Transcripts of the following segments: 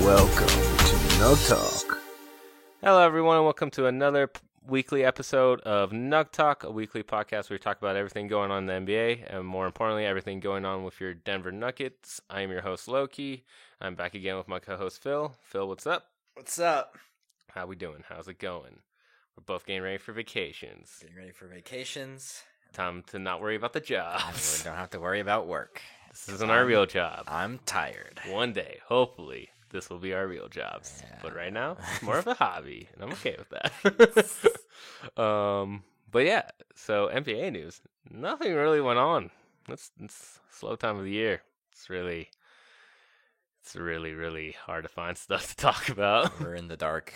welcome to Nug Talk. Hello, everyone, and welcome to another weekly episode of Nug Talk, a weekly podcast where we talk about everything going on in the NBA, and more importantly, everything going on with your Denver Nuggets. I am your host, Loki. I'm back again with my co-host, Phil. Phil, what's up? What's up? How we doing? How's it going? We're both getting ready for vacations. Getting ready for vacations. Time to not worry about the jobs. We don't have to worry about work. This isn't our real job. I'm tired. One day, hopefully, this will be our real jobs. Yeah. But right now, it's more of a hobby, and I'm okay with that. But yeah, so NBA news. Nothing really went on. It's a slow time of the year. It's really hard to find stuff to talk about. We're in the dark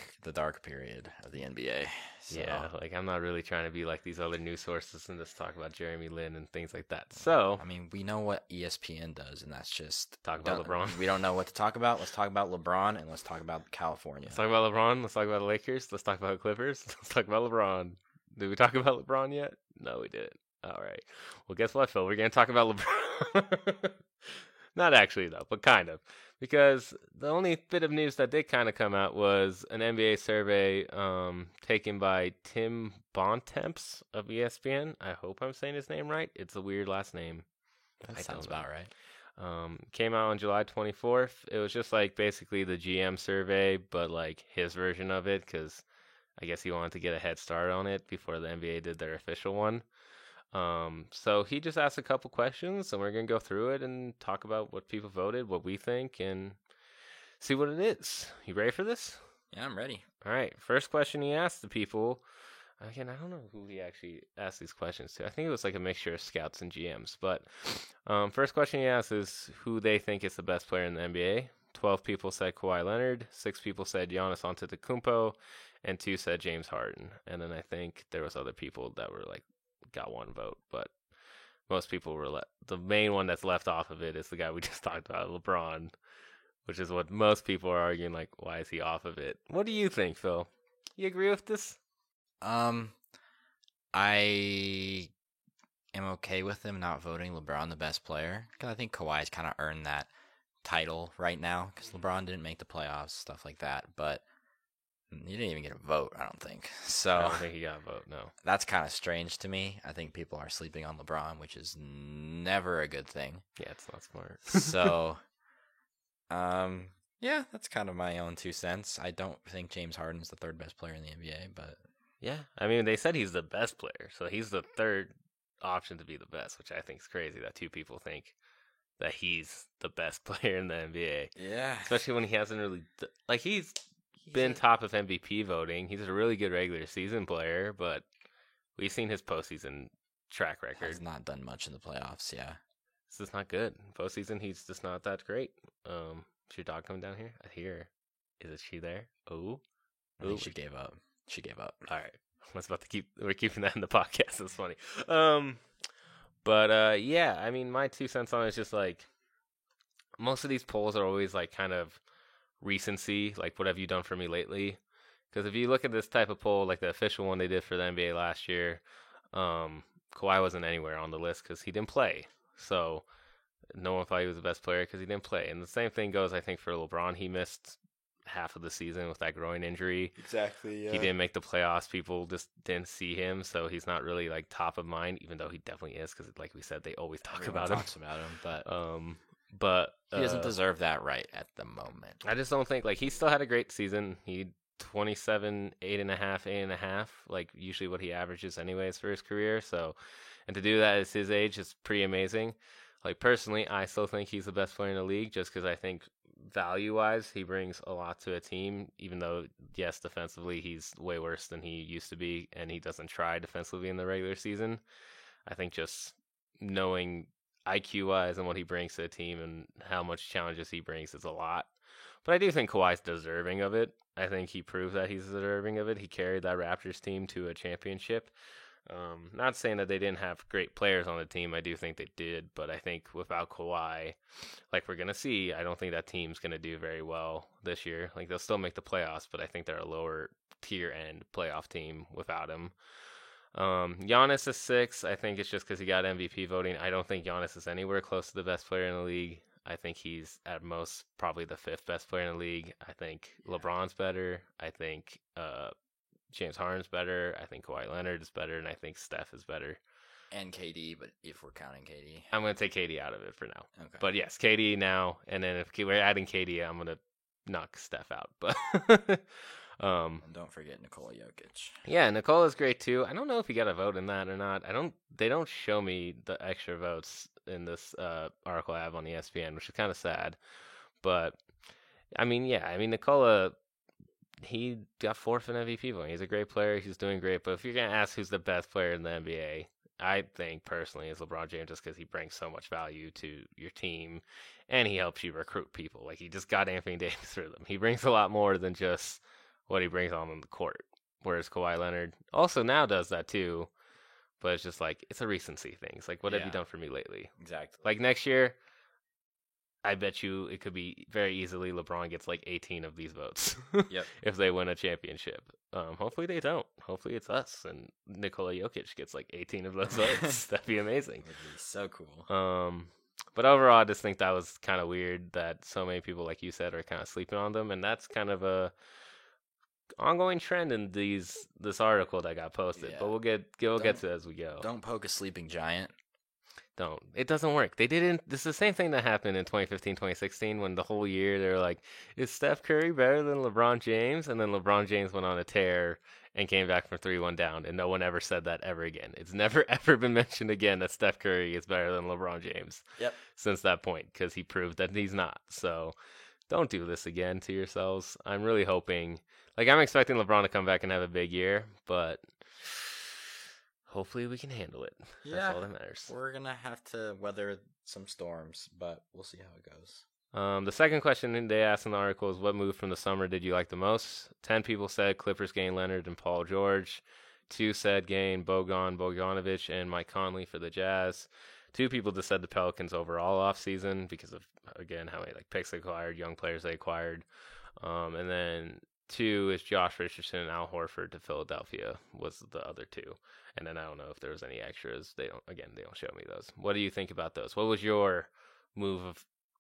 period of the NBA. So. Yeah, like I'm not really trying to be like these other news sources and just talk about Jeremy Lin and things like that. So, I mean, we know what ESPN does, and that's just talk about LeBron. We don't know what to talk about. Let's talk about LeBron, and let's talk about California. Let's talk about LeBron. Let's talk about the Lakers. Let's talk about the Clippers. Let's talk about LeBron. Did we talk about LeBron yet? No, we didn't. All right. Well, guess what, Phil? We're going to talk about LeBron. Not actually, though, but kind of. Because the only bit of news that did kind of come out was an NBA survey taken by Tim Bontemps of ESPN. I hope I'm saying his name right. It's a weird last name. That sounds about right. Came out on July 24th. It was just like basically the GM survey, but like his version of it, because I guess he wanted to get a head start on it before the NBA did their official one. So he just asked a couple questions, and we're going to go through it and talk about what people voted, what we think, and see what it is. You ready for this? Yeah, I'm ready. All right. First question he asked the people. Again, I don't know who he actually asked these questions to. I think it was like a mixture of scouts and GMs. But first question he asked is who they think is the best player in the NBA. 12 people said Kawhi Leonard. 6 people said Giannis Antetokounmpo. And 2 said James Harden. And then I think there was other people that were like, got 1 vote, but most people were the main one that's left off of it is the guy we just talked about, LeBron, which is what most people are arguing, like, why is he off of it? What do you think, Phil? You agree with this? I am okay with them not voting LeBron the best player, because I think Kawhi's kind of earned that title right now, because LeBron didn't make the playoffs, stuff like that, but he didn't even get a vote, I don't think. So I don't think he got a vote, no. That's kind of strange to me. I think people are sleeping on LeBron, which is never a good thing. Yeah, it's not smart. So, yeah, that's kind of my own 2 cents. I don't think James Harden's the 3rd best player in the NBA, but... Yeah, I mean, they said he's the best player, so he's the 3rd option to be the best, which I think is crazy that 2 people think that he's the best player in the NBA. Yeah. Especially when he hasn't really... He's been top of MVP voting. He's a really good regular season player, but we've seen his postseason track record. He's not done much in the playoffs, yeah. This is not good. Postseason, he's just not that great. Is your dog coming down here? I hear. Is she there? Oh. I think she gave up. All right. We're keeping that in the podcast. That's funny. Yeah, I mean, my 2 cents on it is just like, most of these polls are always like kind of recency, like what have you done for me lately? Because if you look at this type of poll, like the official one they did for the NBA last year, Kawhi wasn't anywhere on the list because he didn't play. So no one thought he was the best player because he didn't play. And the same thing goes, I think, for LeBron. He missed half of the season with that groin injury. Exactly, yeah. He didn't make the playoffs. People just didn't see him, so he's not really like top of mind, even though he definitely is because, like we said, they always talk about him. But he doesn't deserve that right at the moment. I just don't think, like, he still had a great season. He 27, 8.5, like usually what he averages anyways for his career. So, and to do that at his age is pretty amazing. Like, personally, I still think he's the best player in the league just because I think value-wise he brings a lot to a team, even though, yes, defensively he's way worse than he used to be, and he doesn't try defensively in the regular season. I think just knowing IQ-wise and what he brings to the team and how much challenges he brings is a lot. But I do think Kawhi's deserving of it. I think he proved that he's deserving of it. He carried that Raptors team to a championship. Not saying that they didn't have great players on the team. I do think they did. But I think without Kawhi, like we're going to see, I don't think that team's going to do very well this year. Like, they'll still make the playoffs, but I think they're a lower tier end playoff team without him. Giannis is 6. I think it's just because he got MVP voting. I don't think Giannis is anywhere close to the best player in the league. I think he's at most probably the 5th best player in the league. I think LeBron's better. I think James Harden's better. I think Kawhi Leonard is better, and I think Steph is better. And KD, but if we're counting KD. I'm going to take KD out of it for now. Okay. But yes, KD now, and then if we're adding KD, I'm going to knock Steph out. But And don't forget Nikola Jokic. yeah, Nikola's great too. I don't know if he got a vote in that or not. They don't show me the extra votes in this article I have on ESPN, which is kind of sad. But I mean, Nikola, he got 4th in MVP voting. He's a great player. He's doing great. But if you're going to ask who's the best player in the NBA, I think personally is LeBron James, just because he brings so much value to your team and he helps you recruit people. Like, he just got Anthony Davis for them. He brings a lot more than just what he brings on the court. Whereas Kawhi Leonard also now does that too. But it's just like, it's a recency thing. It's like, what have you done for me lately? Exactly. Like next year, I bet you it could be very easily LeBron gets like 18 of these votes. Yep. If they win a championship. Hopefully they don't. Hopefully it's us and Nikola Jokic gets like 18 of those votes. That'd be amazing. That'd be so cool. But overall, I just think that was kind of weird that so many people, like you said, are kind of sleeping on them, and that's kind of a ongoing trend in this article that got posted. Yeah. But we'll get to it as we go. Don't poke a sleeping giant. Don't. It doesn't work. They didn't. This is the same thing that happened in 2015, 2016, when the whole year they were like, is Steph Curry better than LeBron James? And then LeBron James went on a tear and came back from 3-1 down, and no one ever said that ever again. It's never, ever been mentioned again that Steph Curry is better than LeBron James. Yep. Since that point, because he proved that he's not. So don't do this again to yourselves. I'm really hoping, like, I'm expecting LeBron to come back and have a big year, but hopefully we can handle it. Yeah. That's all that matters. We're going to have to weather some storms, but we'll see how it goes. The second question they asked in the article is, what move from the summer did you like the most? 10 people said Clippers gained Leonard and Paul George. 2 said gained Bogdanovic, and Mike Conley for the Jazz. 2 people just said the Pelicans overall offseason because of, again, how many picks they acquired, young players they acquired. And then 2 is Josh Richardson and Al Horford to Philadelphia was the other 2. And then I don't know if there was any extras. They don't show me those. What do you think about those? What was your move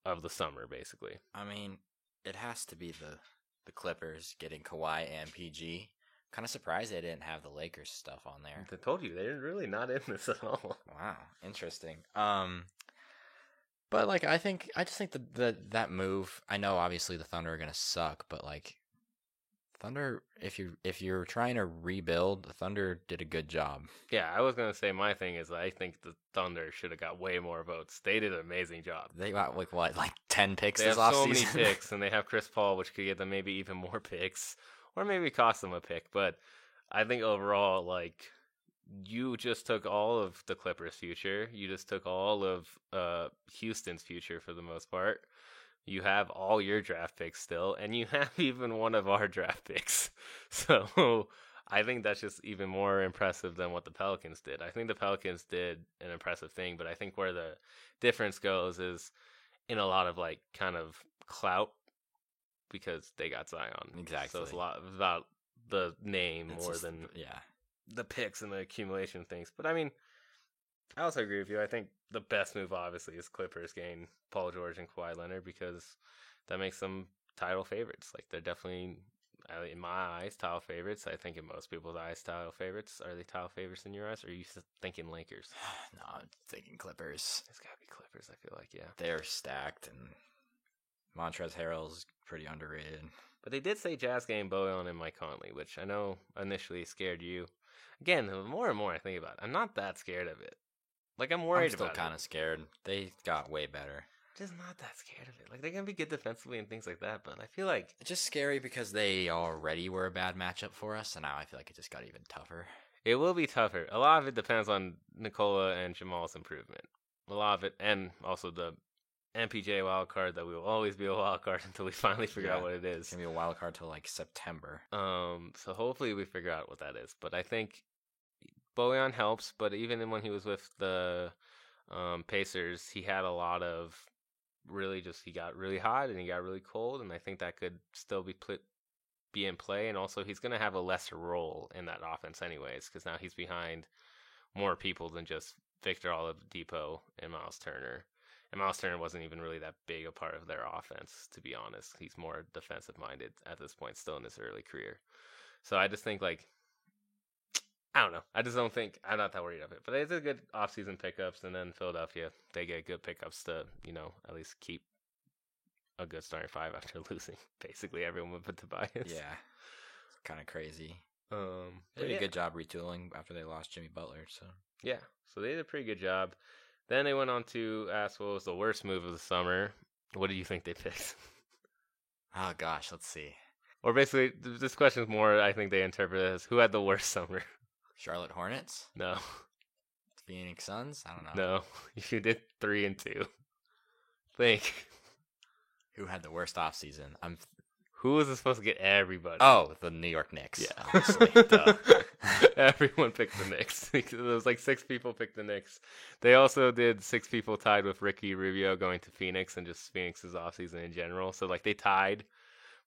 of the summer, basically? I mean, it has to be the Clippers getting Kawhi and PG. Kind of surprised they didn't have the Lakers stuff on there. I told you, they're really not in this at all. Wow, interesting. But like, I just think that move. I know obviously the Thunder are gonna suck, but like, Thunder, if you're trying to rebuild, the Thunder did a good job. Yeah, I was gonna say my thing is I think the Thunder should have got way more votes. They did an amazing job. They got like 10 picks They this have so offseason. many picks, and they have Chris Paul, which could get them maybe even more picks, or maybe cost them a pick. But I think overall, like, you just took all of the Clippers' future. You just took all of Houston's future for the most part. You have all your draft picks still, and you have even one of our draft picks. So I think that's just even more impressive than what the Pelicans did. I think the Pelicans did an impressive thing, but I think where the difference goes is in a lot of like kind of clout because they got Zion. Exactly. So it's a lot about the name more than yeah, the picks and the accumulation things. But I mean, I also agree with you. I think the best move, obviously, is Clippers gain Paul George and Kawhi Leonard because that makes them title favorites. Like, they're definitely, in my eyes, title favorites. I think in most people's eyes, title favorites. Are they title favorites in your eyes, or are you thinking Lakers? No, I'm thinking Clippers. It's got to be Clippers, I feel like, yeah. They're stacked, and Montrezl Harrell's pretty underrated. But they did say Jazz game Bojan and Mike Conley, which I know initially scared you. Again, the more and more I think about it, I'm not that scared of it. Like, I'm worried about it. I'm still kind of scared. They got way better. Just not that scared of it. Like, they're going to be good defensively and things like that, but I feel like it's just scary because they already were a bad matchup for us, and now I feel like it just got even tougher. It will be tougher. A lot of it depends on Nikola and Jamal's improvement. A lot of it, and also the MPJ wild card that we will always be a wild card until we finally figure out what it is. It's going to be a wild card till like September. So hopefully we figure out what that is. But I think Bojan helps, but even when he was with the Pacers, he had a lot of he got really hot and he got really cold, and I think that could still be in play. And also, he's going to have a lesser role in that offense anyways, because now he's behind more people than just Victor Oladipo and Miles Turner. And Miles Turner wasn't even really that big a part of their offense, to be honest. He's more defensive minded at this point, still in his early career. So I just think, like, I don't know. I just don't think, I'm not that worried of it. But it's a good offseason pickups. And then Philadelphia, they get good pickups to, at least keep a good starting five after losing basically everyone but Tobias. Yeah. It's kind of crazy. They did a good job retooling after they lost Jimmy Butler. So yeah, so they did a pretty good job. Then they went on to ask what was the worst move of the summer. What do you think they picked? Oh gosh, let's see. Or basically, this question is more, I think they interpret it as who had the worst summer. Charlotte Hornets? No. Phoenix Suns? I don't know. No, you did 3 and 2. Think. Who had the worst offseason? Who was supposed to get everybody? Oh, the New York Knicks. Yeah. Obviously. Duh. Everyone picked the Knicks. There was like 6 people picked the Knicks. They also did 6 people tied with Ricky Rubio going to Phoenix and just Phoenix's offseason in general. So like they tied,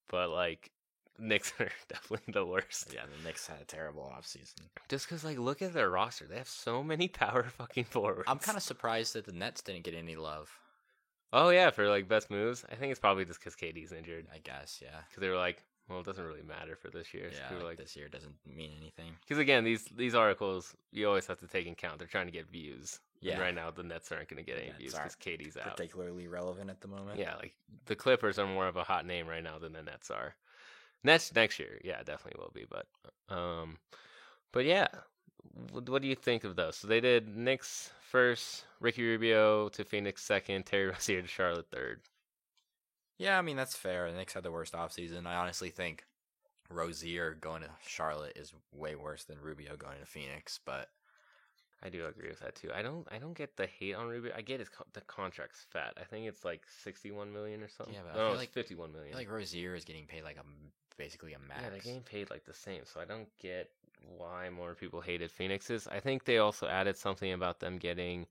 but like Knicks are definitely the worst. Yeah, the Knicks had a terrible offseason. Just because like look at their roster. They have so many power fucking forwards. I'm kind of surprised that the Nets didn't get any love. Oh yeah, for like best moves. I think it's probably just because KD's injured. I guess, yeah. Because they were like, well, it doesn't really matter for this year. So Yeah, like this year doesn't mean anything. Because again, these articles you always have to take in count. They're trying to get views. Yeah. And right now the Nets aren't going to get any Nets views aren't because KD's out. Particularly relevant at the moment. Yeah, like the Clippers are more of a hot name right now than the Nets are. Nets next year, yeah, definitely will be. But yeah, what do you think of those? So they did Knicks first, Ricky Rubio to Phoenix second, Terry Rozier to Charlotte third. Yeah, I mean, that's fair. The Knicks had the worst offseason. I honestly think Rozier going to Charlotte is way worse than Rubio going to Phoenix, but I do agree with that too. I don't get the hate on Rubio. I get the contract's fat. I think it's like $61 million or something. Yeah, but no, I feel it's like $51 million. I feel like Rozier is getting paid like basically a max. Yeah, they're getting paid like the same, so I don't get why more people hated Phoenix's. I think they also added something about them getting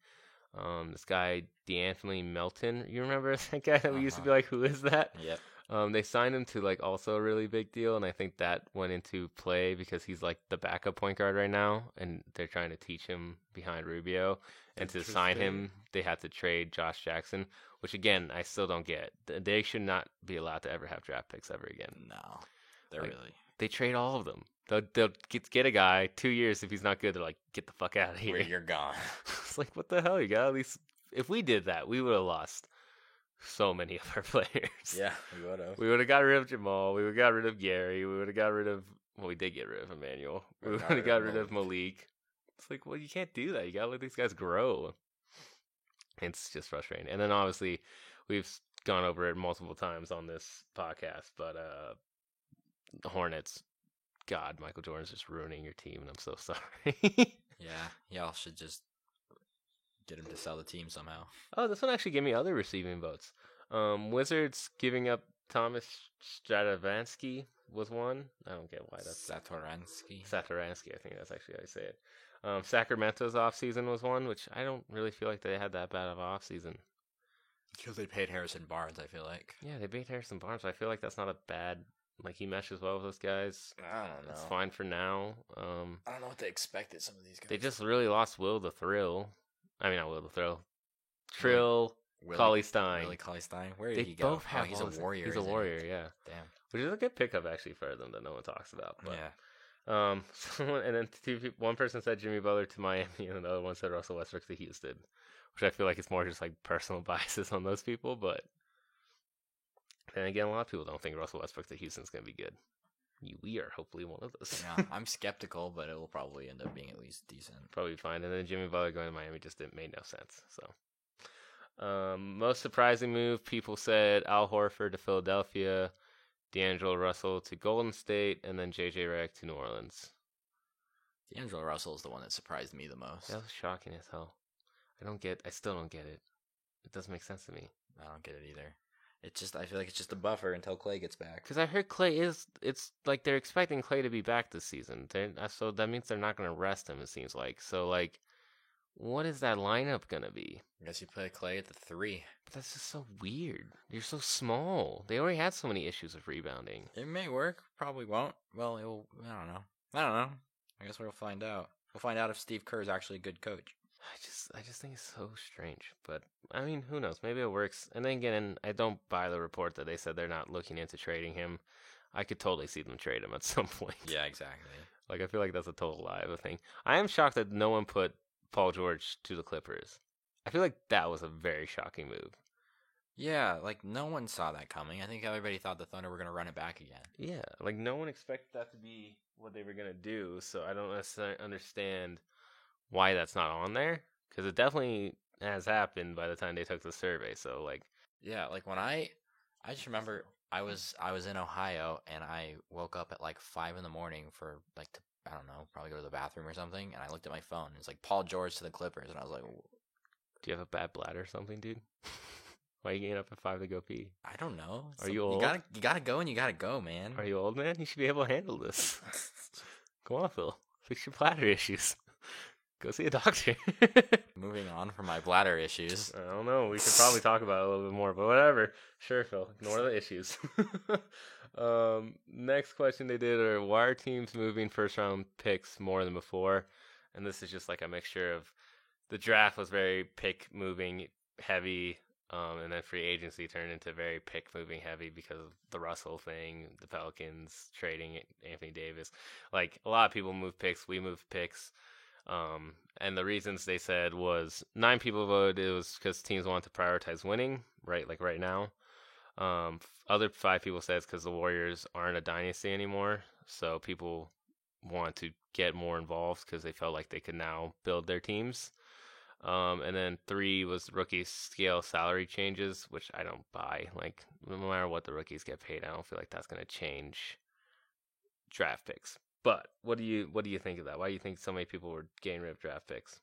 this guy D'Anthony Melton. You remember that guy that we used to be like, who is that? Yep. They signed him to like also a really big deal, and I think that went into play because he's like the backup point guard right now, and they're trying to teach him behind Rubio. And to sign him, they had to trade Josh Jackson, which again I still don't get. They should not be allowed to ever have draft picks ever again. No, they're Like, really. They trade all of them. They'll get a guy 2 years if he's not good. They're like, get the fuck out of here. You're gone. It's like, what the hell? You got at least. If we did that, we would have lost so many of our players. Yeah, we would have. We would have got rid of Jamal. We would have got rid of Gary. We would have got rid of. Well, we did get rid of Emmanuel. We would have got rid of Malik. It's like, well, you can't do that. You gotta let these guys grow. It's just frustrating. And then obviously, we've gone over it multiple times on this podcast, but the Hornets. God, Michael Jordan's just ruining your team, and I'm so sorry. Yeah, y'all should just get him to sell the team somehow. Oh, this one actually gave me other receiving votes. Wizards giving up Thomas Stradavanski was one. I don't get why that's Satoransky. Satoransky. I think that's actually how you say it. Sacramento's offseason was one, which I don't really feel like they had that bad of an offseason. Because they paid Harrison Barnes, I feel like. Yeah, they beat Harrison Barnes, but I feel like that's not a bad. Like, he meshes well with those guys. I don't know. It's fine for now. I don't know what they expected, some of these guys. They just really lost Will the Thrill. I mean, not Will the Thrill. Trill, Willie Cauley-Stein. Willie Cauley-Stein? Where They did he go? both have he's all a this- warrior. He's a isn't he? warrior, yeah. Damn. Which is a good pickup, actually, for them that no one talks about. But, Yeah. and then one person said Jimmy Butler to Miami, and the other one said Russell Westbrook to Houston. Which I feel like it's more just, like, personal biases on those people, but then again, a lot of people don't think Russell Westbrook to Houston's going to be good. We are hopefully one of those. Yeah, I'm skeptical, but it will probably end up being at least decent. Probably fine. And then Jimmy Butler going to Miami just made no sense. So, most surprising move, people said Al Horford to Philadelphia, D'Angelo Russell to Golden State, and then JJ Redick to New Orleans. D'Angelo Russell is the one that surprised me the most. That was shocking as hell. I still don't get it. It doesn't make sense to me. I don't get it either. I feel like it's just a buffer until Clay gets back. Because I heard it's like they're expecting Clay to be back this season. So that means they're not going to rest him, it seems like. So, like, what is that lineup going to be? I guess you play Clay at the 3. But that's just so weird. You're so small. They already had so many issues with rebounding. It may work. Probably won't. Well, I don't know. I guess we'll find out. We'll find out if Steve Kerr is actually a good coach. I just think it's so strange. But I mean, who knows? Maybe it works. And then again, I don't buy the report that they said they're not looking into trading him. I could totally see them trade him at some point. Yeah, exactly. Like I feel like that's a total lie of a thing. I am shocked that no one put Paul George to the Clippers. I feel like that was a very shocking move. Yeah, like no one saw that coming. I think everybody thought the Thunder were going to run it back again. Yeah, like no one expected that to be what they were gonna do. So I don't necessarily understand why that's not on there because it definitely has happened by the time they took the survey. So like, Yeah, like I just remember I was in Ohio and I woke up at like 5 in the morning for like to, I don't know, probably go to the bathroom or something, and I looked at my phone. It's like Paul George to the Clippers, and I was like, do you have a bad bladder or something, dude? Why are you getting up at 5 to go pee? I don't know. Are you old? You gotta go and you gotta go, man. Are you old, man? You should be able to handle this. Come on, Phil. Fix your bladder issues. Go see a doctor. Moving on from my bladder issues. I don't know. We could probably talk about it a little bit more, but whatever. Sure, Phil. Ignore the issues. Next question they did are, why are teams moving first round picks more than before? And this is just like a mixture of the draft was very pick moving heavy, and then free agency turned into very pick moving heavy because of the Russell thing, the Pelicans trading Anthony Davis. Like a lot of people move picks, we moved picks. And the reasons they said was 9 people voted it was because teams want to prioritize winning, right? Like right now. Other 5 people said it's because the Warriors aren't a dynasty anymore, so people want to get more involved because they felt like they could now build their teams. And then 3 was rookie scale salary changes, which I don't buy. Like no matter what the rookies get paid, I don't feel like that's going to change draft picks. But what do you think of that? Why do you think so many people were getting rid of draft picks?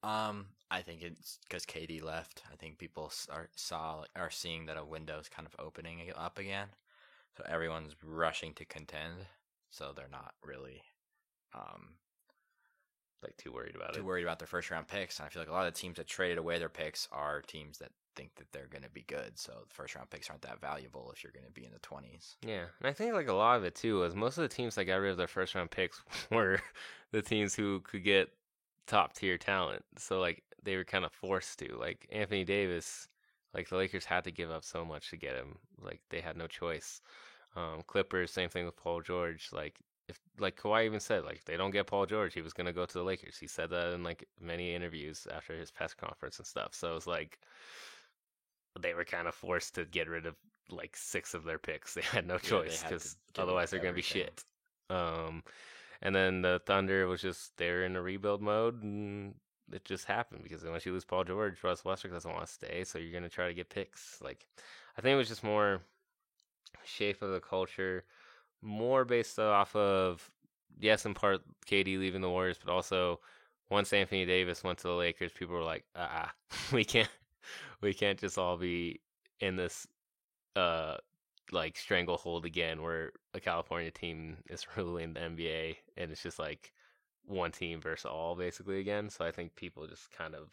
I think it's because KD left. I think people are seeing that a window's kind of opening up again, so everyone's rushing to contend. So they're not really Like too worried about too it. worried about their first round picks. And I feel like a lot of the teams that traded away their picks are teams that think that they're going to be good. So the first round picks aren't that valuable if you're going to be in the 20s. Yeah, and I think like a lot of it too was most of the teams that got rid of their first round picks were the teams who could get top tier talent. So like they were kind of forced to. Like Anthony Davis, like the Lakers had to give up so much to get him. Like they had no choice. Clippers, same thing with Paul George. Like if like Kawhi even said, like if they don't get Paul George, he was gonna go to the Lakers. He said that in like many interviews after his press conference and stuff. So it was like they were kind of forced to get rid of like 6 of their picks. They had no choice had to because give up otherwise they're gonna be everything. shit. And then the Thunder was just they're in a rebuild mode, and it just happened because once you lose Paul George, Russ Westbrook doesn't want to stay, so you're gonna try to get picks. Like I think it was just more shape of the culture, more based off of yes, in part KD leaving the Warriors, but also once Anthony Davis went to the Lakers, people were like, we can't just all be in this uh like stranglehold again where a California team is ruling the NBA and it's just like one team versus all basically again. So I think people just kind of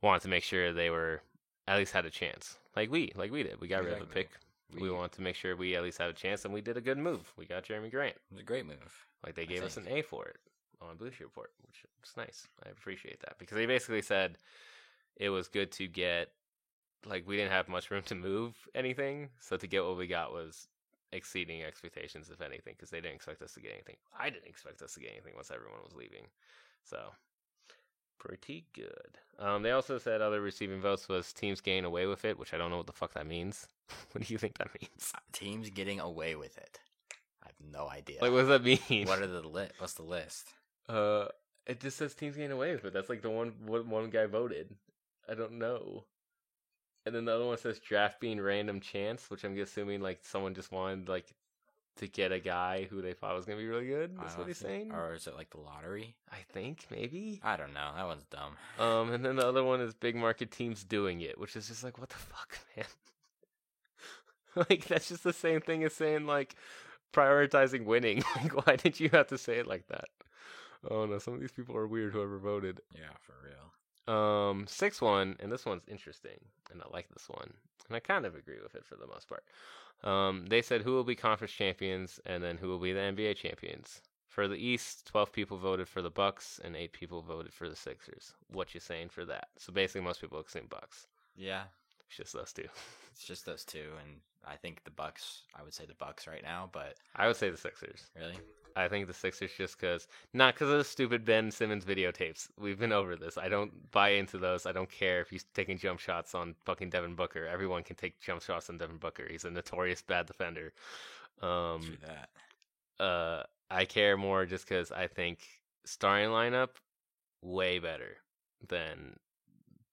wanted to make sure they were at least had a chance. Like we did. We got rid of the Exactly. pick. We wanted to make sure we at least had a chance, and we did a good move. We got Jeremy Grant. It was a great move. Like they I gave us think. an A for it on Blue Sheet Report, which is nice. I appreciate that because they basically said it was good to get like we didn't have much room to move anything, so to get what we got was exceeding expectations, if anything, because they didn't expect us to get anything. I didn't expect us to get anything once everyone was leaving, so pretty good. They also said other receiving votes was teams getting away with it, which I don't know what the fuck that means. What do you think that means? Teams getting away with it. I have no idea. Like, what does that mean? What are the What's the list? It just says teams getting away with it. That's like the one guy voted. I don't know. And then the other one says draft being random chance, which I'm assuming like someone just wanted like to get a guy who they thought was gonna be really good. That's what he's saying. Or is it like the lottery? I think maybe. I don't know. That one's dumb. And then the other one is big market teams doing it, which is just like what the fuck, man. Like that's just the same thing as saying like prioritizing winning. Like why did you have to say it like that? Oh no, some of these people are weird. Whoever voted. Yeah, for real. 6-1, and this one's interesting, and I like this one, and I kind of agree with it for the most part. They said who will be conference champions, and then who will be the NBA champions For the East, 12 people voted for the Bucks and 8 people voted for the Sixers. What you saying for that? So basically, most people assume Bucks. Yeah, It's just those two. it's just those two, and I think the Bucks. I would say the Bucks right now, but I would say the Sixers. really, I think the Sixers just because, not because of the stupid Ben Simmons videotapes. We've been over this. I don't buy into those. I don't care if he's taking jump shots on fucking Devin Booker. Everyone can take jump shots on Devin Booker. He's a notorious bad defender. through that. I care more just because I think starting lineup way better than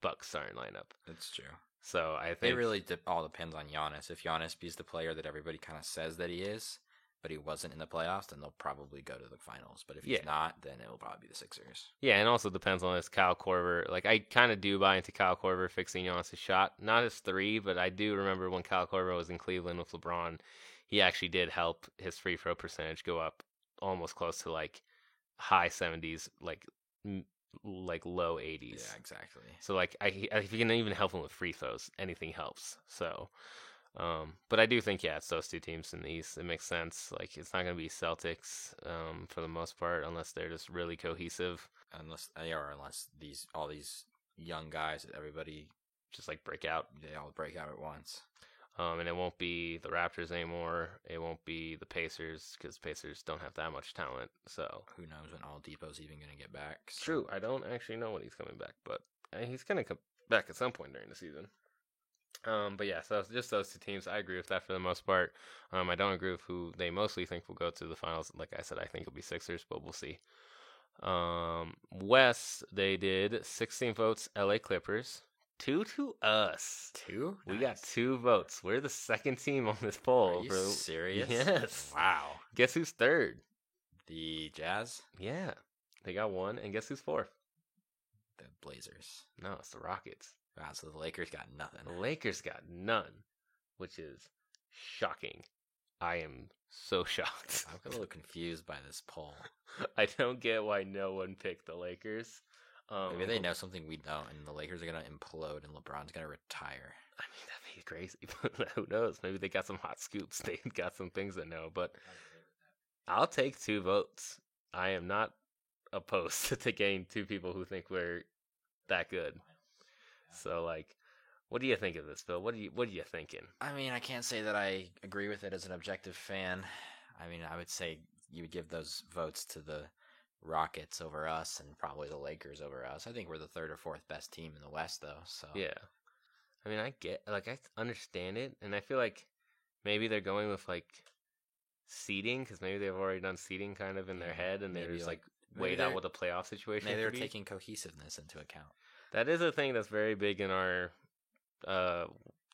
Bucks starting lineup. That's true. So I It think really all depends on Giannis. If Giannis is the player that everybody kind of says that he is, but he wasn't in the playoffs, then they'll probably go to the finals. But if he's Yeah. not, then it'll probably be the Sixers. yeah, and also depends on this Kyle Korver. Like I kind of do buy into Kyle Korver fixing Giannis' shot, not his three, but I do remember when Kyle Korver was in Cleveland with LeBron, he actually did help his free throw percentage go up almost close to like high 70s, like low 80s. Yeah, exactly. So like if you can even help him with free throws, anything helps. So, but I do think it's those two teams in the East. It makes sense. Like it's not gonna be Celtics for the most part unless they're just really cohesive, Unless all these young guys, everybody just like break out. they all break out at once. And it won't be the Raptors anymore. It won't be the Pacers because Pacers don't have that much talent. So Who knows when Oladipo's even gonna get back? So. true. I don't actually know when he's coming back, but he's gonna come back at some point during the season. But yeah, so just those two teams. I agree with that for the most part. I don't agree with who they mostly think will go to the finals. Like I said, I think it'll be Sixers, but we'll see. West, they did 16 votes, LA Clippers. 2 to us. 2? We got 2 votes. We're the second team on this poll. Are you bro. serious? Yes. Wow. Guess who's third? The Jazz? Yeah. They got 1, and guess who's fourth? The Blazers. No, it's the Rockets. Wow, so the Lakers got nothing. The Lakers got none, which is shocking. I am so shocked. I'm a little confused by this poll. I don't get why no one picked the Lakers. Maybe they know something we don't, and the Lakers are going to implode, and LeBron's going to retire. I mean, that'd be crazy, but who knows? Maybe they got some hot scoops. They got some things that know, but I'll take 2 votes. I am not opposed to getting 2 people who think we're that good. So, like, what do you think of this, Phil? What are you thinking? I mean, I can't say that I agree with it as an objective fan. I mean, I would say you would give those votes to the Rockets over us and probably the Lakers over us. I think we're the 3rd or 4th best team in the West, though. So Yeah. I mean, I understand it, and I feel like maybe they're going with, like, seeding, because maybe they've already done seeding kind of in their head, and they're Maybe, just, like, weighed maybe out they're- what the playoff situation maybe they're could be. taking cohesiveness into account. That is a thing that's very big in our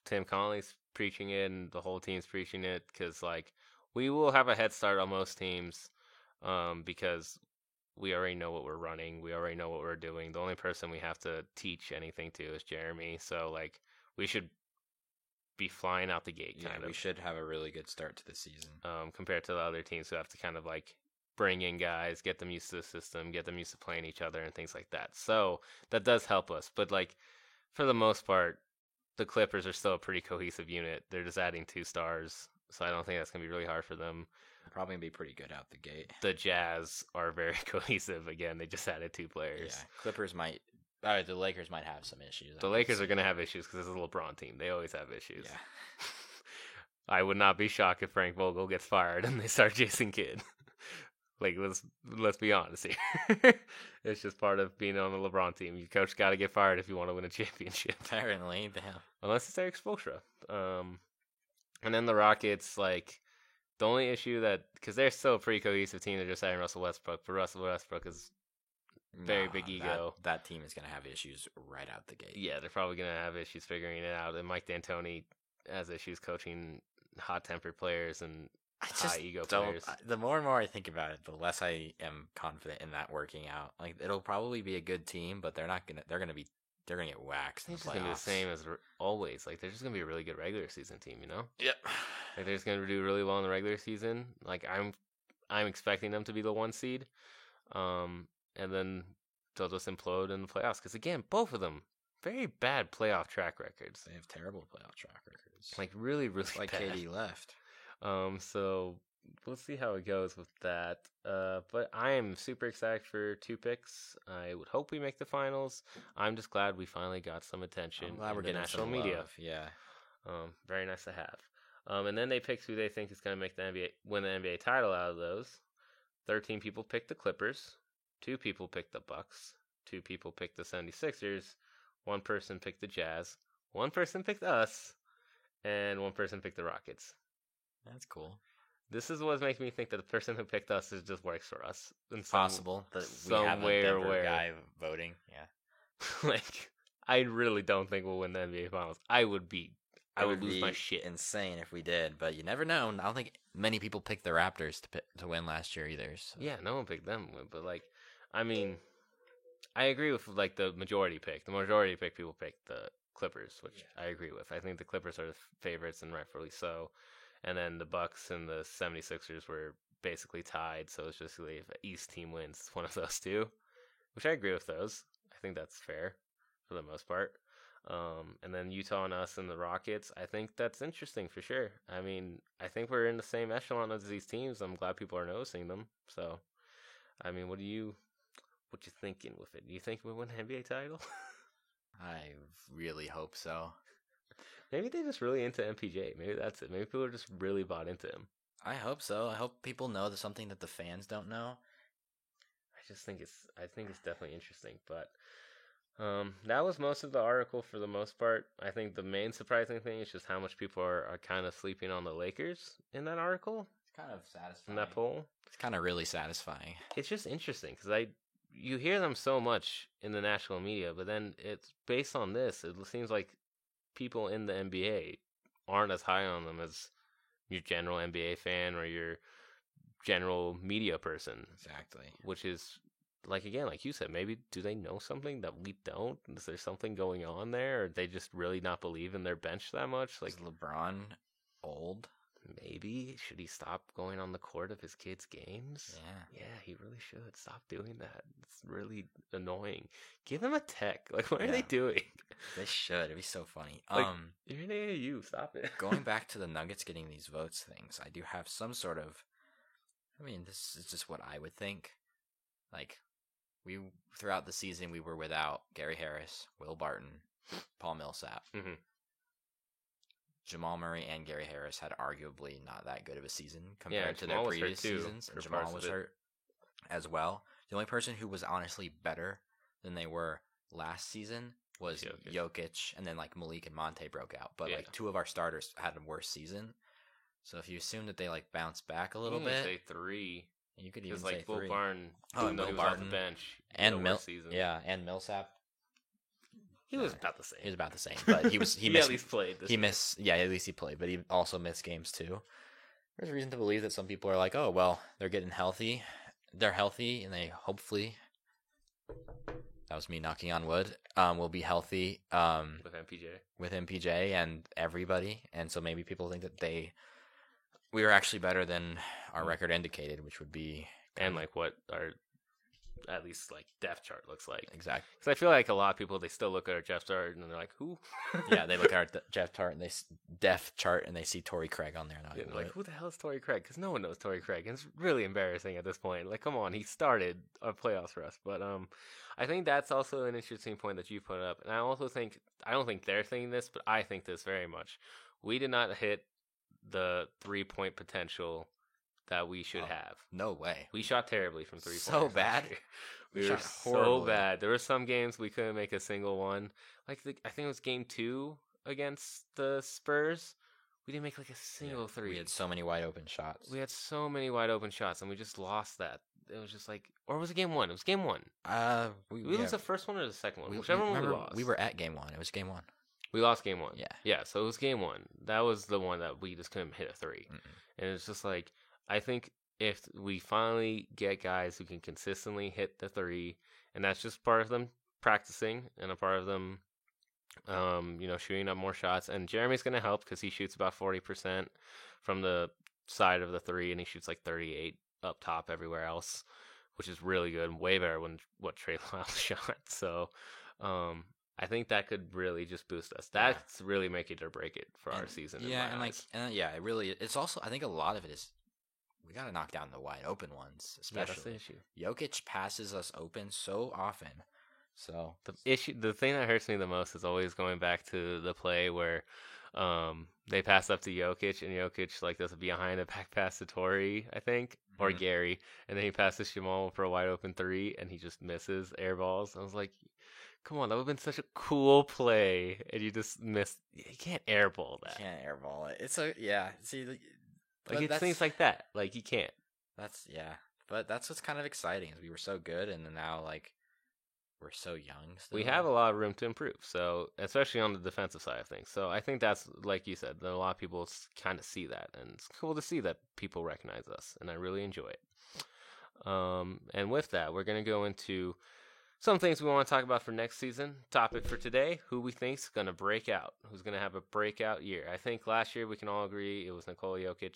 Tim Connolly's preaching it, and the whole team's preaching it, because, like, we will have a head start on most teams because we already know what we're running. We already know what we're doing. The only person we have to teach anything to is Jeremy. So, like, we should be flying out the gate, Yeah, kind of. we should have a really good start to the season. Compared to the other teams who have to kind of, like, bring in guys, get them used to the system, get them used to playing each other and things like that. So that does help us. But, like, for the most part, the Clippers are still a pretty cohesive unit. They're just adding 2 stars. So I don't think that's going to be really hard for them. Probably going to be pretty good out the gate. The Jazz are very cohesive. Again, they just added 2 players. Yeah, Clippers might... the Lakers might have some issues. The Lakers are going to have issues because it's a LeBron team. They always have issues. Yeah. I would not be shocked if Frank Vogel gets fired and they start Jason Kidd. Like, let's be honest here. It's just part of being on the LeBron team. Your coach got to get fired if you want to win a championship. Apparently, damn. Unless it's Eric Spoelstra. And then the Rockets, like, the only issue because they're still a pretty cohesive team. They're just adding Russell Westbrook. But Russell Westbrook is very big ego. That team is going to have issues right out the gate. Yeah, they're probably going to have issues figuring it out. And Mike D'Antoni has issues coaching hot-tempered players and high ego players. The more and more I think about it, the less I am confident in that working out. Like, it'll probably be a good team, but they're gonna get waxed in It's the just gonna be the playoffs. same as always. Like, they're just gonna be a really good regular season team, you know? Yep. Like, they're just gonna do really well in the regular season. Like, I'm expecting them to be the 1 seed, and then they'll just implode in the playoffs. Because again, both of them very bad playoff track records. They have terrible playoff track records. Like, really, really like bad. KD left. So we'll see how it goes with that. But I am super excited for 2 picks. I would hope we make the finals. I'm just glad we finally got some attention I'm glad in we're the getting national some media. love. Yeah. Very nice to have. And then they picked who they think is going to make the NBA win the NBA title out of those. 13 people picked the Clippers. 2 people picked the Bucks. 2 people picked the 76ers. 1 person picked the Jazz. 1 person picked us. And 1 person picked the Rockets. That's cool. This is what's making me think that the person who picked us is just works for us. In It's possible that we have a somewhere Denver where- guy voting. Yeah. like, I really don't think we'll win the NBA Finals. I would lose my shit. Insane if we did, but you never know. I don't think many people picked the Raptors to win last year either. So. Yeah, no one picked them, but like, I mean, I agree with like the majority pick. The majority pick people picked the Clippers, which I agree with. I think the Clippers are the favorites and rightfully so. And then the Bucks and the 76ers were basically tied, so it's just really if an East team wins, it's one of those 2, which I agree with those. I think that's fair for the most part. And then Utah and us and the Rockets, I think that's interesting for sure. I mean, I think we're in the same echelon as these teams. I'm glad people are noticing them. So, I mean, what you thinking with it? Do you think we win the NBA title? I really hope so. Maybe they're just really into MPJ. Maybe that's it. Maybe people are just really bought into him. I hope so. I hope people know there's something that the fans don't know. I think it's definitely interesting, but that was most of the article for the most part. I think the main surprising thing is just how much people are kind of sleeping on the Lakers in that article, It's kind of satisfying. in that poll. It's kind of really satisfying. It's just interesting because you hear them so much in the national media, but then it's based on this. It seems like people in the NBA aren't as high on them as your general NBA fan or your general media person. Exactly. Which is, like, again, like you said, maybe do they know something that we don't? Is there something going on there? Or they just really not believe in their bench that much? Like, Is LeBron old? maybe should he stop going on the court of his kids' games? Yeah. Yeah, he really should stop doing that. It's really annoying. Give him a tech. Like, what are they Yeah. doing? They should. It'd be so funny. Like, you're in AAU. Stop it. Going back to the Nuggets getting these votes things, I do have some sort of. I mean, this is just what I would think. Like, throughout the season, we were without Gary Harris, Will Barton, Paul Millsap. Mhm. Jamal Murray and Gary Harris had arguably not that good of a season compared to Jamal their was hurt previous too, seasons. for And Jamal parts of was it. hurt as well. The only person who was honestly better than they were last season was Jokic, and then like Malik and Monte broke out. But Yeah. like 2 of our starters had a worse season. So if you assume that they like bounced back a little You can bit, say 3. you could even Because, say like, Will 3. Barton, Oh, even and though Will he was off the Barton bench, and season. Yeah, and Millsap. He was about the same. He was about the same, but he he missed. at least played. This He year. missed. Yeah, at least he played, but he also missed games too. There's reason to believe that some people are like, "Oh, well, they're getting healthy. They're healthy, and they hopefully." That was me knocking on wood. Will be healthy. with MPJ. With MPJ and everybody, and so maybe people think that we were actually better than our record indicated, which would be And like what our at least like depth chart looks like. exactly. Because I feel like a lot of people, they still look at our depth chart and they're like, who? Yeah, they look at our depth chart and depth chart and they see Torrey Craig on there. And Yeah, like, who the hell is Torrey Craig? Because no one knows Torrey Craig. And it's really embarrassing at this point. Like, come on, he started our playoffs for us. But I think that's also an interesting point that you put up. And I also think, I don't think they're thinking this, but I think this very much. We did not hit the 3-point potential that we should have. No way. We shot terribly from 3 points. So bad. We We were shot so horribly. bad. There were some games we couldn't make a single one. Like I think it was game 2 against the Spurs. We didn't make like a single three. We had so many wide open shots. We had so many wide open shots, and we just lost that. It was just like, or was it game 1? It was game 1. We Did we lose the first one or the second one? we, Whichever one we remember, lost. we were at game 1. It was game 1. We lost game 1. Yeah. Yeah, so it was game 1. That was the one that we just couldn't hit a 3. Mm-mm. And it's just like, I think if we finally get guys who can consistently hit the 3, and that's just part of them practicing and a part of them, shooting up more shots. And Jeremy's going to help because he shoots about 40% from the side of the 3, and he shoots like 38 up top everywhere else, which is really good, way better than what Trey Lyles shot. So, I think that could really just boost us. That's really make it or break it for our season. Yeah, in my eyes. it really. It's also. I think a lot of it is we got to knock down the wide open ones, Yeah, that's the especially. issue. Jokic passes us open so often. So The thing that hurts me the most is always going back to the play where they pass up to Jokic and Jokic like does a behind the back pass to Torrey, I think, or Mhm. Gary, and then he passes Jamal for a wide open three and he just misses air balls. I was like, come on, that would have been such a cool play, and you just missed. You can't airball you that. can't airball it. It's a yeah. See, Like but it's that's things like that. Like you can't. that's yeah. But that's what's kind of exciting is we were so good, and then now like we're so young. Still. We have a lot of room to improve. So especially on the defensive side of things. So I think that's like you said, that a lot of people kind of see that, and it's cool to see that people recognize us, and I really enjoy it. And with that, we're gonna go into some things we want to talk about for next season. Topic for today: who we think's gonna break out, who's gonna have a breakout year. I think last year we can all agree it was Nikola Jokic.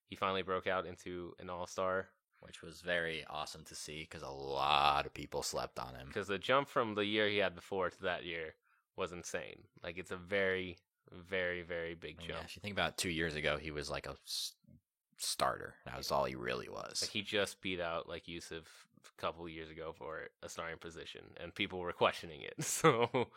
He finally broke out into an all-star. which was very awesome to see because a lot of people slept on him. Because the jump from the year he had before to that year was insane. Like it's a very, very, very big Yeah, jump. if you think about 2 years ago, he was like a starter. That was all he really was. Like he just beat out like Yusuf a couple of years ago for a starting position, and people were questioning it. So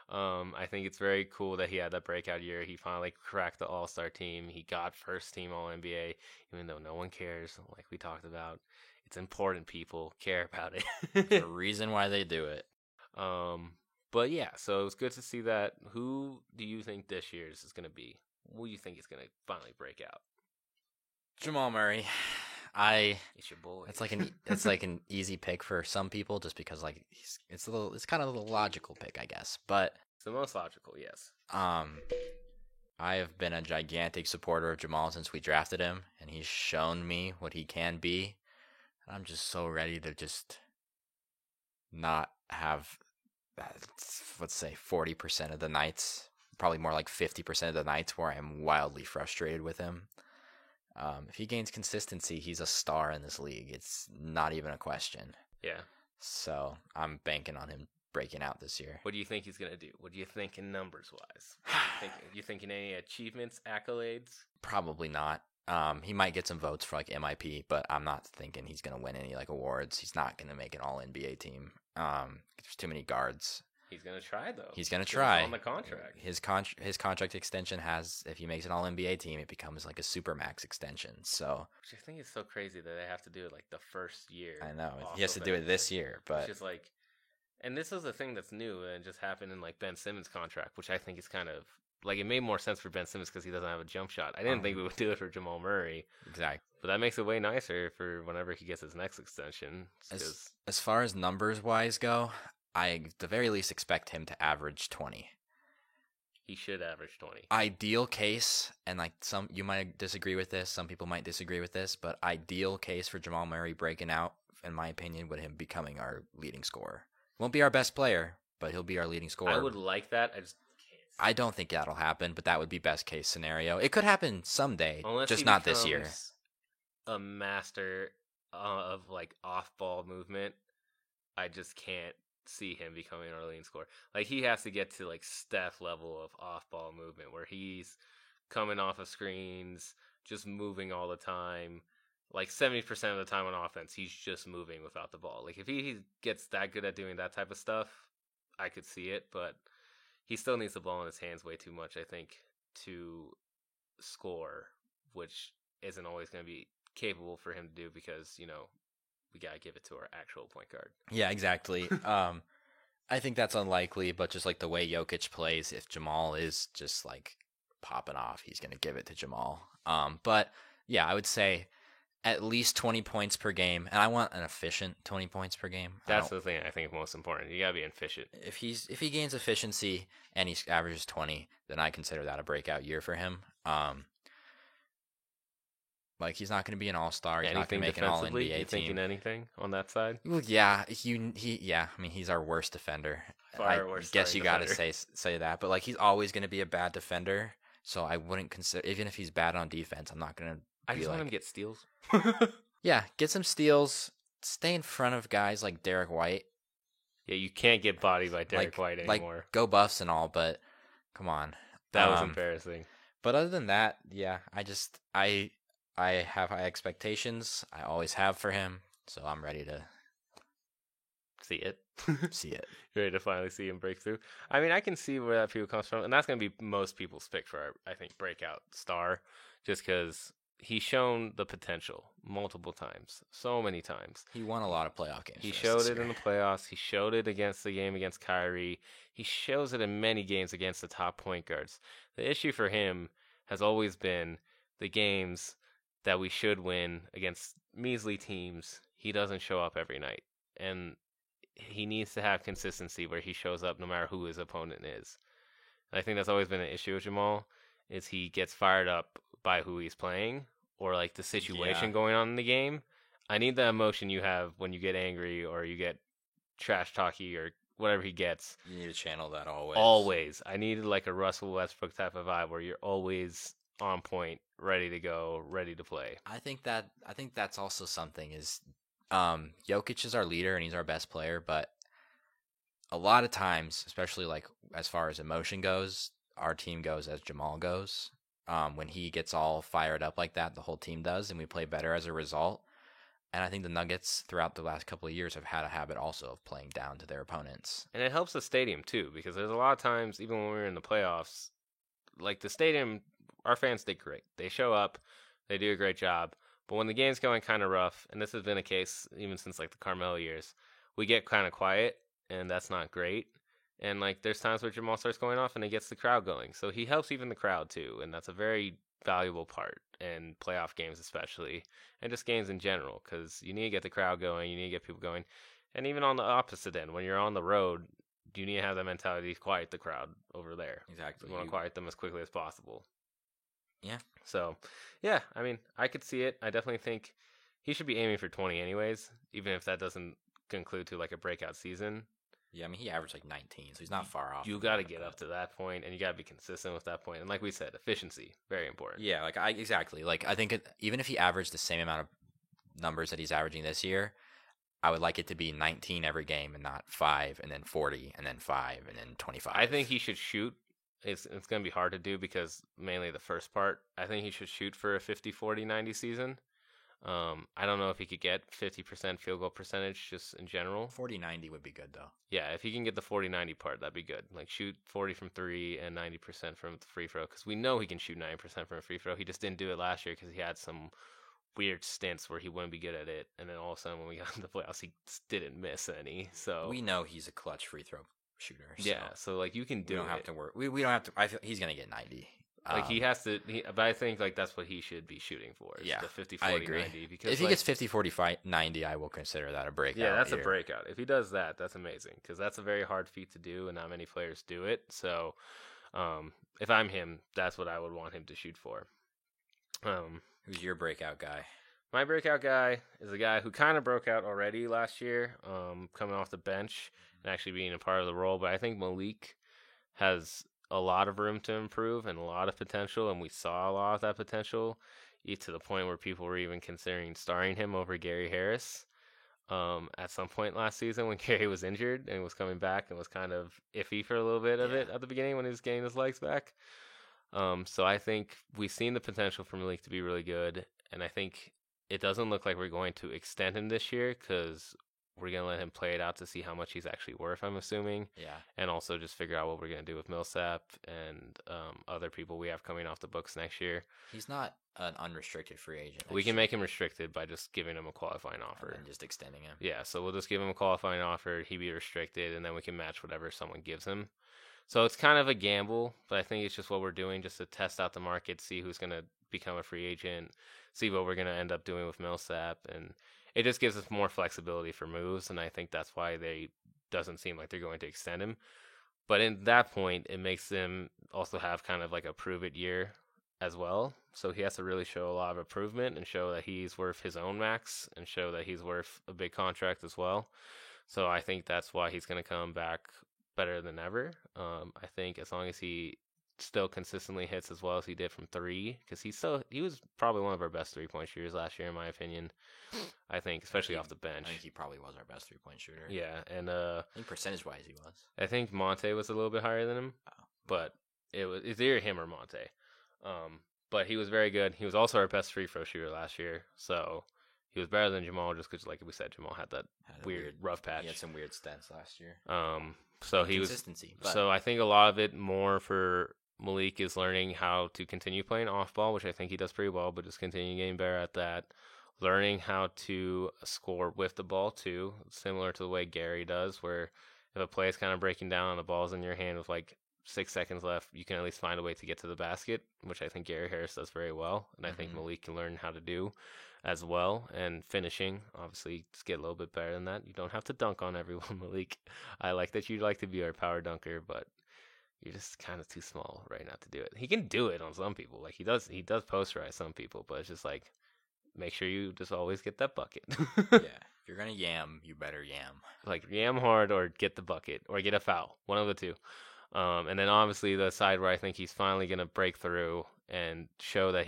I think it's very cool that he had that breakout year. He finally cracked the All-Star team. He got first team All-NBA, even though no one cares. Like we talked about, it's important. People care about it. The reason why they do it. But yeah, so it was good to see that. Who do you think this year's is going to be? Who do you think is going to finally break out? Jamal Murray. It's your boy. It's like an easy pick for some people just because like it's kind of a logical pick, I guess. But It's the most logical, yes. I have been a gigantic supporter of Jamal since we drafted him, and he's shown me what he can be. And I'm just so ready to just not have, let's say, 40% of the nights, probably more like 50% of the nights where I'm wildly frustrated with him. If he gains consistency, he's a star in this league. It's not even a question. Yeah. So I'm banking on him breaking out this year. What do you think he's going to do? What do you think in numbers wise? You thinking any achievements, accolades? Probably not. He might get some votes for like MIP, but I'm not thinking he's gonna win any like awards. He's not gonna make an All NBA team. There's too many guards. He's going to try, though. He's gonna Because try. It's on the contract. His contract extension has, if he makes an All NBA team, it becomes like a supermax extension. So Which I think is so crazy that they have to do it like the first year. I know off he has of to do it this anything. year, but Which is like, and this is a thing that's new and just happened in like Ben Simmons' contract, which I think is kind of like it made more sense for Ben Simmons because he doesn't have a jump shot. I didn't think we would do it for Jamal Murray, exactly. but that makes it way nicer for whenever he gets his next extension. As far as numbers wise go, I at the very least expect him to average 20. He should average 20. Ideal case, and like some you might disagree with this, some people might disagree with this, but ideal case for Jamal Murray breaking out, in my opinion, would him becoming our leading scorer. Won't be our best player, but he'll be our leading scorer. I would like that. I just can't. I don't think that'll happen, but that would be best case scenario. It could happen someday, Unless just he not this year. becomes a master of like off-ball movement, I just can't see him becoming our leading scorer. Like he has to get to like Steph level of off-ball movement where he's coming off of screens, just moving all the time. Like 70% of the time on offense, he's just moving without the ball. Like if he gets that good at doing that type of stuff, I could see it, but he still needs the ball in his hands way too much, I think, to score, which isn't always going to be capable for him to do because, you know, we got to give it to our actual point guard. Yeah, exactly. I think that's unlikely, but just like the way Jokic plays, if Jamal is just like popping off, he's going to give it to Jamal. But yeah, I would say at least 20 points per game, and I want an efficient 20 points per game. That's the thing I think is most important. You got to be efficient. If he gains efficiency and he averages 20, then I consider that a breakout year for him. Like he's not going to be an all-star. He's not going to make an all-NBA team. You thinking anything on that side? Well, yeah, I mean, he's our worst defender. I guess you got to say that, but like he's always going to be a bad defender. So I wouldn't consider, even if he's bad on defense, I'm not going to. I just want him to get steals. Yeah, get some steals. Stay in front of guys like Derek White. Yeah, you can't get bodied by Derek White anymore. Like, go Buffs and all, but come on. That was embarrassing. But other than that, yeah, I have high expectations. I always have for him, so I'm ready to See it. see it. Ready to finally see him break through. I mean, I can see where that people comes from, and that's going to be most people's pick for, I think, breakout star, just because he's shown the potential multiple times, so many times. He won a lot of playoff games. He for us showed this it in year. the playoffs. He showed it against the game against Kyrie. He shows it in many games against the top point guards. The issue for him has always been the games that we should win against measly teams. He doesn't show up every night, and he needs to have consistency where he shows up no matter who his opponent is. And I think that's always been an issue with Jamal, is he gets fired up by who he's playing or like the situation Yeah. going on in the game. I need the emotion you have when you get angry or you get trash talky or whatever he gets. You need to channel that always. Always. I needed like a Russell Westbrook type of vibe where you're always on point, ready to go, ready to play. I think that's also something is Jokic is our leader and he's our best player, but a lot of times, especially like as far as emotion goes, our team goes as Jamal goes. When he gets all fired up like that, the whole team does, and we play better as a result. And I think the Nuggets throughout the last couple of years have had a habit also of playing down to their opponents. And it helps the stadium too, because there's a lot of times, even when we were in the playoffs, like the stadium, our fans did great. They show up, they do a great job. But when the game's going kind of rough, and this has been a case even since like the Carmelo years, we get kind of quiet, and that's not great. And like there's times where Jamal starts going off and he gets the crowd going. So he helps even the crowd too, and that's a very valuable part in playoff games especially, and just games in general, because you need to get the crowd going, you need to get people going. And even on the opposite end, when you're on the road, you need to have that mentality to quiet the crowd over there. Exactly. You want to quiet them as quickly as possible. Yeah. So, yeah, I mean, I could see it. I definitely think he should be aiming for 20 anyways, even if that doesn't conclude to like a breakout season. Yeah, I mean, he averaged like 19, so he's not far off. You from got to that, get but- up to that point, and you got to be consistent with that point. And like we said, efficiency, very important. Yeah, like exactly. Like I think even if he averaged the same amount of numbers that he's averaging this year, I would like it to be 19 every game and not 5 and then 40 and then 5 and then 25. I think he should shoot. It's going to be hard to do because mainly the first part. I think he should shoot for a 50, 40, 90 season. I don't know if he could get 50% field goal percentage just in general. 40-90 would be good though. Yeah, if he can get the 40-90 part, that'd be good. Like shoot 40 from 3 and 90% from the free throw, because we know he can shoot 90% from a free throw. He just didn't do it last year because he had some weird stints where he wouldn't be good at it, and then all of a sudden when we got in the playoffs, he just didn't miss any. So We know he's a clutch free throw shooter. So yeah, so like you can we do don't it. have to work. We don't have to. I feel he's gonna get 90. Like he has to, but I think like that's what he should be shooting for. Is Yeah, the 50, I 40, agree. 90. Because If he like, gets 50, 45, 90, I will consider that a breakout. yeah, that's a year. breakout. If he does that, that's amazing because that's a very hard feat to do, and not many players do it. So, if I'm him, that's what I would want him to shoot for. Who's your breakout guy? My breakout guy is a guy who kind of broke out already last year, coming off the bench and actually being a part of the role. But I think Malik has a lot of room to improve and a lot of potential, and we saw a lot of that potential, to the point where people were even considering starring him over Gary Harris at some point last season when Gary was injured and was coming back and was kind of iffy for a little bit of it at the beginning when he was getting his legs back. So I think we've seen the potential for Malik to be really good, and I think it doesn't look like we're going to extend him this year because we're going to let him play it out to see how much he's actually worth, I'm assuming, Yeah. and also just figure out what we're going to do with Millsap and other people we have coming off the books next year. He's not an unrestricted free agent. We can make him restricted by just giving him a qualifying offer. and just extending him. Yeah, so we'll just give him a qualifying offer, he be restricted, and then we can match whatever someone gives him. So it's kind of a gamble, but I think it's just what we're doing just to test out the market, see who's going to become a free agent, see what we're going to end up doing with Millsap, and it just gives us more flexibility for moves, and I think that's why they doesn't seem like they're going to extend him. But in that point, it makes them also have kind of like a prove-it year as well. So he has to really show a lot of improvement and show that he's worth his own max and show that he's worth a big contract as well. So I think that's why he's going to come back better than ever. I think as long as he still consistently hits as well as he did from 3, because he was probably one of our best 3-point shooters last year in my opinion. I think, especially off the bench. I think he probably was our best 3-point shooter. Yeah, and I think percentage-wise he was. I think Monte was a little bit higher than him, Oh. but it's either him or Monte. but he was very good. He was also our best free throw shooter last year, so he was better than Jamal just because, like we said, Jamal had that weird rough patch. He had some weird stats last year. So he was. So I think a lot of it more for Malik is learning how to continue playing off ball, which I think he does pretty well, but just continue getting better at that. Learning how to score with the ball too, similar to the way Gary does, where if a play is kind of breaking down and the ball's in your hand with like 6 seconds left, you can at least find a way to get to the basket, which I think Gary Harris does very well, and I think Malik can learn how to do as well. And finishing, obviously, just get a little bit better than that. You don't have to dunk on everyone, Malik. I like that you'd like to be our power dunker, but you're just kind of too small right now to do it. He can do it on some people, like he does posterize some people, but it's just like, make sure you just always get that bucket. Yeah. If you're going to yam, you better yam. Like, yam hard or get the bucket or get a foul. One of the two. And then obviously the side where I think he's finally going to break through and show that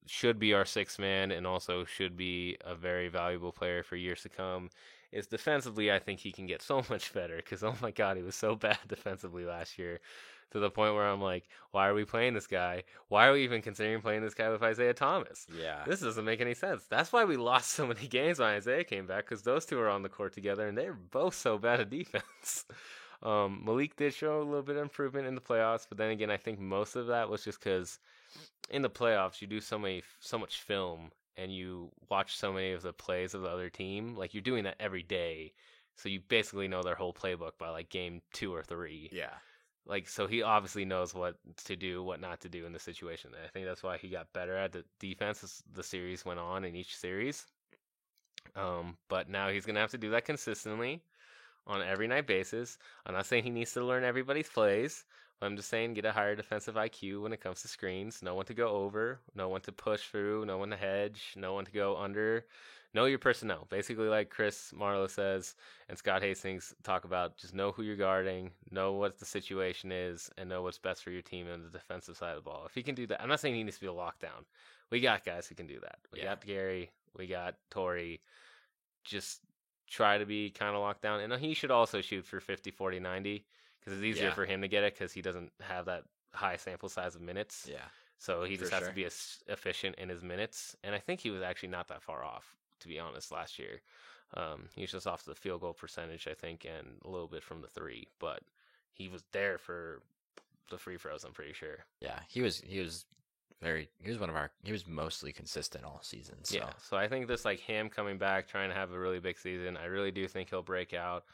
should be our sixth man and also should be a very valuable player for years to come is defensively. I think he can get so much better because, oh my God, he was so bad defensively last year. To the point where I'm like, why are we playing this guy? Why are we even considering playing this guy with Isaiah Thomas? Yeah. This doesn't make any sense. That's why we lost so many games when Isaiah came back, because those two were on the court together, and they were both so bad at defense. Malik did show a little bit of improvement in the playoffs, but then again, I think most of that was just because in the playoffs, you do so much film, and you watch so many of the plays of the other team. Like, you're doing that every day, so you basically know their whole playbook by, like, game 2 or 3. Yeah. Like, so he obviously knows what to do, what not to do in the situation. And I think that's why he got better at the defense as the series went on in each series. But now he's going to have to do that consistently on every night basis. I'm not saying he needs to learn everybody's plays, but I'm just saying get a higher defensive IQ when it comes to screens. Know when to go over, know when to push through, know when to hedge, know when to go under. Know your personnel. Basically, like Chris Marlowe says and Scott Hastings talk about, just know who you're guarding, know what the situation is, and know what's best for your team on the defensive side of the ball. If he can do that, I'm not saying he needs to be a lockdown. We got guys who can do that. We got Gary, we got Torrey. Just try to be kind of locked down. And he should also shoot for 50, 40, 90 because it's easier for him to get it because he doesn't have that high sample size of minutes. Yeah. So he just has to be efficient in his minutes. And I think he was actually not that far off, to be honest, last year. He was just off the field goal percentage, I think, and a little bit from the 3, but he was there for the free throws, I'm pretty sure. Yeah, he was mostly consistent all season. So. Yeah, so I think this, like, him coming back, trying to have a really big season, I really do think he'll break out.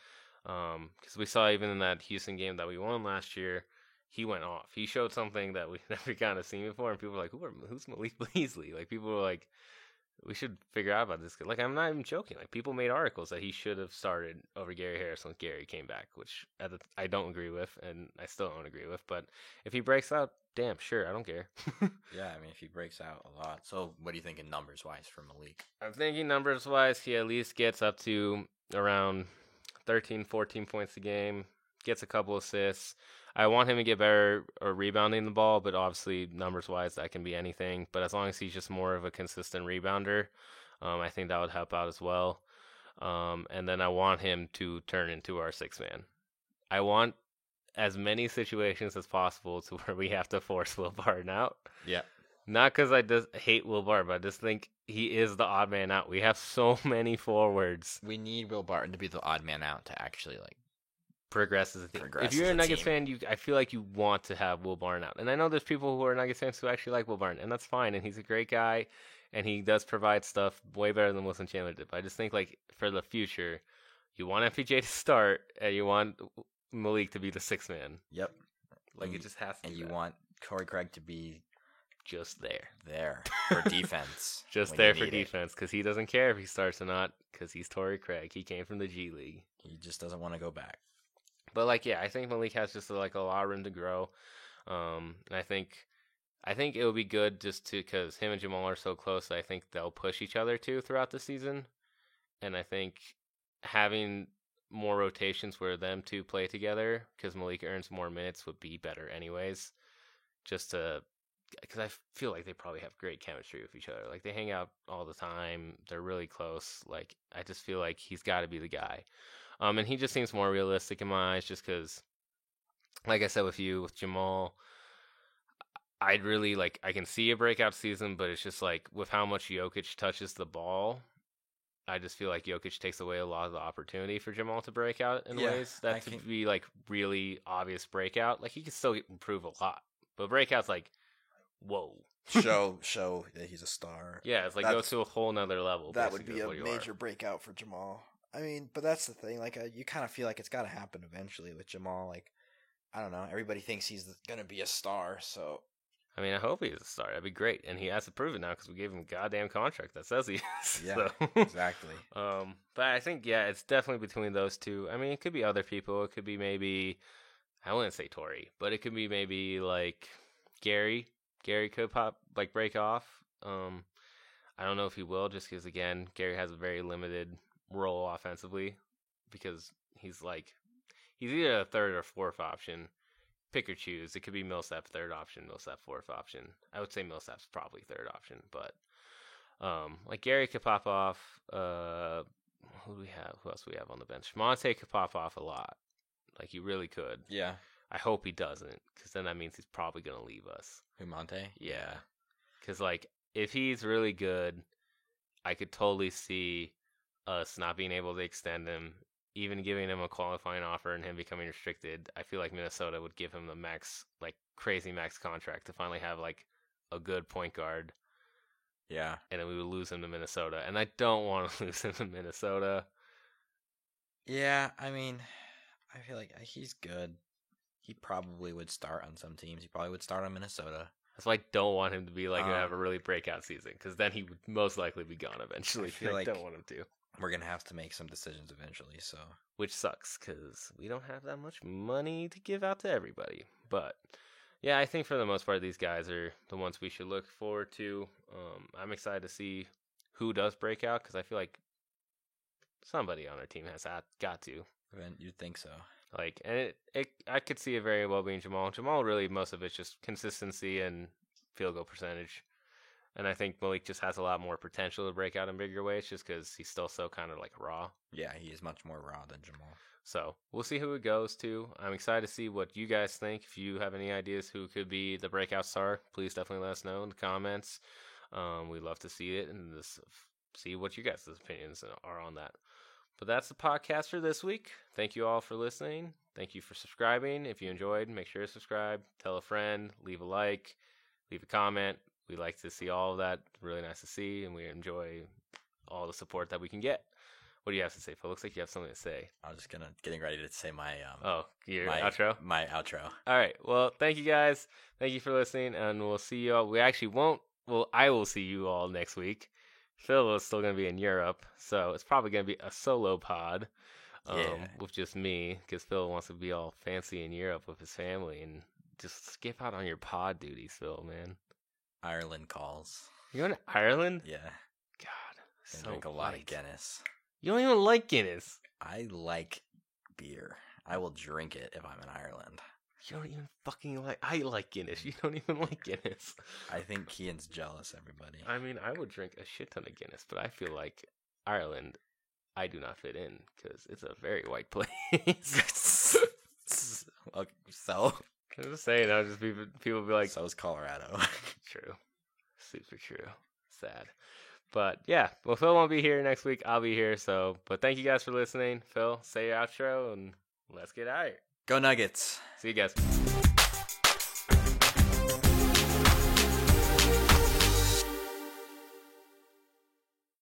Because we saw even in that Houston game that we won last year, he went off. He showed something that we've never kind of seen before, and people were like, who's Malik Beasley? Like, people were like, we should figure out about this kid. Like, I'm not even joking. Like, people made articles that he should have started over Gary Harris once Gary came back, which I don't agree with, and I still don't agree with. But if he breaks out, damn, sure, I don't care. Yeah, I mean, if he breaks out a lot. So what are you thinking numbers-wise for Malik? I'm thinking numbers-wise, he at least gets up to around 13, 14 points a game, gets a couple assists. I want him to get better or rebounding the ball, but obviously numbers-wise, that can be anything. But as long as he's just more of a consistent rebounder, I think that would help out as well. And then I want him to turn into our sixth man. I want as many situations as possible to where we have to force Will Barton out. Yeah. Not because I just hate Will Barton, but I just think he is the odd man out. We have so many forwards. We need Will Barton to be the odd man out to actually, like, progress as a team. If you're a Nuggets fan, I feel like you want to have Will Barton out. And I know there's people who are Nuggets fans who actually like Will Barton, and that's fine. And he's a great guy, and he does provide stuff way better than Wilson Chandler did. But I just think, like, for the future, you want FPJ to start, and you want Malik to be the sixth man. Yep. Like, it just has to. And you want Torrey Craig to be just there for defense. Just there for defense, because he doesn't care if he starts or not, because he's Torrey Craig. He came from the G League. He just doesn't want to go back. But, like, yeah, I think Malik has just, like, a lot of room to grow. And I think it would be good just to, because him and Jamal are so close, I think they'll push each other, too, throughout the season. And I think having more rotations where them two play together, because Malik earns more minutes, would be better anyways. Just to, because I feel like they probably have great chemistry with each other. Like, they hang out all the time. They're really close. Like, I just feel like he's got to be the guy. And he just seems more realistic in my eyes just because, like I said with Jamal, I'd really like. I can see a breakout season, but it's just like with how much Jokic touches the ball. I just feel like Jokic takes away a lot of the opportunity for Jamal to break out in ways that to be like really obvious breakout. Like he can still improve a lot, but breakout's like, whoa, show that he's a star. Yeah, it's like go to a whole nother level. That would be a major breakout for Jamal. I mean, but that's the thing. Like, you kind of feel like it's got to happen eventually with Jamal. Like, I don't know. Everybody thinks he's gonna be a star, so. I mean, I hope he's a star. That'd be great, and he has to prove it now because we gave him a goddamn contract that says he is. Yeah, so. Exactly. But I think it's definitely between those two. I mean, it could be other people. It could be maybe I wouldn't say Torrey, but it could be maybe like Gary. Gary could break off. I don't know if he will, just because again, Gary has a very limited role offensively because he's either a third or fourth option. Pick or choose. It could be Millsap third option, Millsap fourth option. I would say Millsap's probably third option, but like Gary could pop off. Who do we have? Who else do we have on the bench? Monte could pop off a lot. Like he really could. Yeah. I hope he doesn't, because then that means he's probably gonna leave us. Who, Monte? Yeah. Because like if he's really good, I could totally see us not being able to extend him. Even giving him a qualifying offer and him becoming restricted, I feel like Minnesota would give him the max, like crazy max contract to finally have like a good point guard. Yeah. And then we would lose him to Minnesota. And I don't want to lose him to Minnesota. Yeah, I mean, I feel like he's good. He probably would start on some teams. He probably would start on Minnesota. That's why I don't want him to be like have a really breakout season, because then he would most likely be gone eventually. I don't want him to. We're going to have to make some decisions eventually, so. Which sucks, because we don't have that much money to give out to everybody. But, yeah, I think for the most part, these guys are the ones we should look forward to. I'm excited to see who does break out, because I feel like somebody on our team has got to. You'd think so. Like, and I could see it very well being Jamal. Jamal, really, most of it's just consistency and field goal percentage. And I think Malik just has a lot more potential to break out in bigger ways just because he's still so kind of like raw. Yeah, he is much more raw than Jamal. So we'll see who it goes to. I'm excited to see what you guys think. If you have any ideas who could be the breakout star, please definitely let us know in the comments. We'd love to see it and see what you guys' opinions are on that. But that's the podcast for this week. Thank you all for listening. Thank you for subscribing. If you enjoyed, make sure to subscribe, tell a friend, leave a like, leave a comment. We like to see all of that. Really nice to see, and we enjoy all the support that we can get. What do you have to say, Phil? Looks like you have something to say. I was just getting ready to say my your outro? My outro. All right. Well, thank you guys. Thank you for listening, and we'll see you all. We actually won't. Well, I will see you all next week. Phil is still going to be in Europe, so it's probably going to be a solo pod with just me, because Phil wants to be all fancy in Europe with his family, and just skip out on your pod duties, Phil, man. Ireland calls. You're in Ireland? Yeah. God. I drink a lot of Guinness. You don't even like Guinness. I like beer. I will drink it if I'm in Ireland. You don't even fucking like... I like Guinness. You don't even like Guinness. I think Kian's jealous, everybody. I mean, I would drink a shit ton of Guinness, but I feel like Ireland, I do not fit in, because it's a very white place. Okay, so... I'm just saying, people be like... So is Colorado. True. Super true. Sad. But, yeah. Well, Phil won't be here next week. I'll be here, But thank you guys for listening. Phil, say your outro, and let's get out of here. Go Nuggets. See you guys.